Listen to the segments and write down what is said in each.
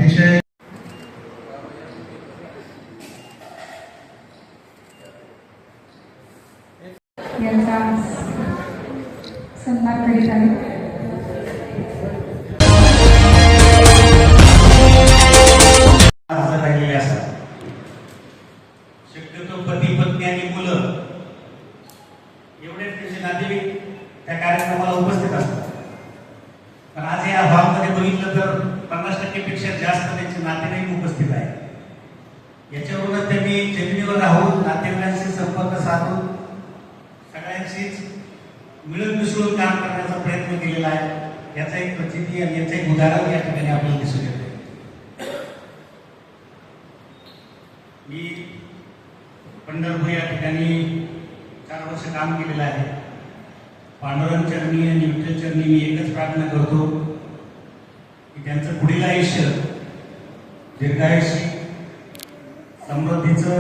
अतिशय यांचा सन्मान करीत आहे. राहिलेले असतात. शक्यतो पती पत्नी आणि मुलं एवढेच त्याचे नातेवाईक त्या कार्यक्रमाला उपस्थित असतात. पण आज या हॉलमध्ये बघितलं तर 50% पेक्षा जास्त त्यांचे नातेवाईक उपस्थित आहेत. याच्यावरूनच त्यांनी जमिनीवर राहून नातेवाईकांशी संपर्क साधून सगळ्यांशीच मिळून मिसळून काम करण्याचा प्रयत्न केलेला आहे. याचा एक प्रचिती आणि याचं एक उदाहरण या ठिकाणी आपल्याला दिसून येते. मी पंढरपूर या ठिकाणी 4 वर्ष काम केलेलं आहे. पांडुरंग चरणी आणि विठ्ठल चरणी मी एकच प्रार्थना करतो की त्यांचं पुढील आयुष्य दीर्घायुषी समृद्धीचं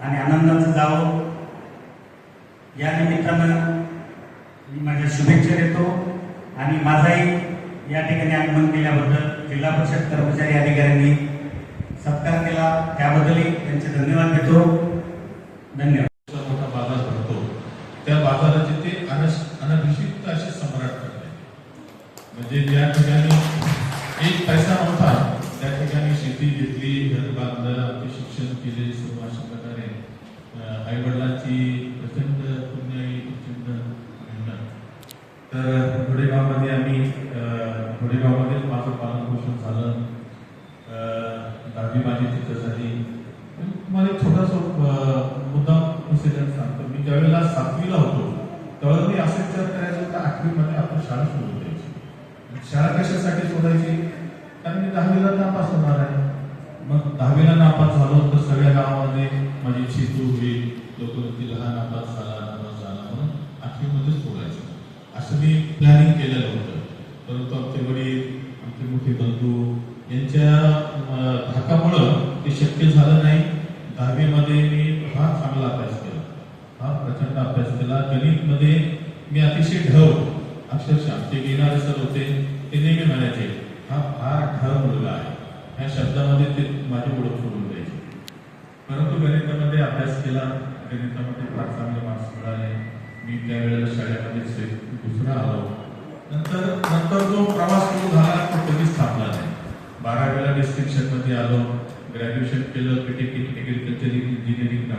आणि आनंदाचं जावं. या निमित्तानं मी माझ्या शुभेच्छा देतो आणि माझाही या ठिकाणी आगमन केल्याबद्दल जिल्हा परिषद कर्मचारी अधिकाऱ्यांनी सत्कार केला त्याबद्दलही त्यांचे धन्यवाद देतो. धन्यवाद. मोठा बाजार भरतो त्या बाजाराचे ते अनभिषिक्त असे सम्राट करते. म्हणजे ज्या ठिकाणी एक पैसा नव्हता त्या ठिकाणी शेती घेतली, घर बांधलं, आपले शिक्षण केले. सर्व अशा प्रकारे आईवडिलांची प्रचंड पुण्याई प्रचंड मेहनत. तर घोडेगावमध्ये आम्ही घोडेगावमध्येच माझं पालनपोषण झालं. 10वी माझी तिथं झाली. मला एक छोटासा मुद्दा इन्सिडेंट सांगतो. मी ज्यावेळेला 7वीला होतो त्यावेळेला मी असं विचार करायचो की 8वीमध्ये आपण शाळा सोडून द्यायची. शाळा कशासाठी सोडायची? कारण मी 10वीला नापास होणार आहे. मग 10वीला नापास झालो तर सगळ्या गावामध्ये माझी शेतू होईल, लोक लहान नापास झाला म्हणून 8वीमध्ये सोडायचं असं मी प्लॅनिंग केलेलं होतं. परंतु आमचे वडील, आमचे मोठे बंधू यांच्या धाकामुळं ते शक्य झालं नाही. 10वीमध्ये मी फार चांगला अभ्यास केला, फार प्रचंड अभ्यास केला. गणितमध्ये मी अतिशय ढव, अक्षरशः आमचे घेणारे सर होते ते नेहमी म्हणायचे हा फार ढव मुलगा आहे. ह्या शब्दामध्ये ते माझी ओळख करून द्यायचे. परंतु गणितामध्ये अभ्यास केला, गणितामध्ये फार चांगले मार्क्स मिळाले. मी त्यावेळेला शाळेमध्ये दुसरा आलो. नंतर जो प्रवास सुरू झाला तो कधीच थांबला नाही. 12वीला डिस्टिंक्शनमध्ये आलो, ग्रॅज्युएशन केलं, एग्रीकल्चर इंजिनिअरिंग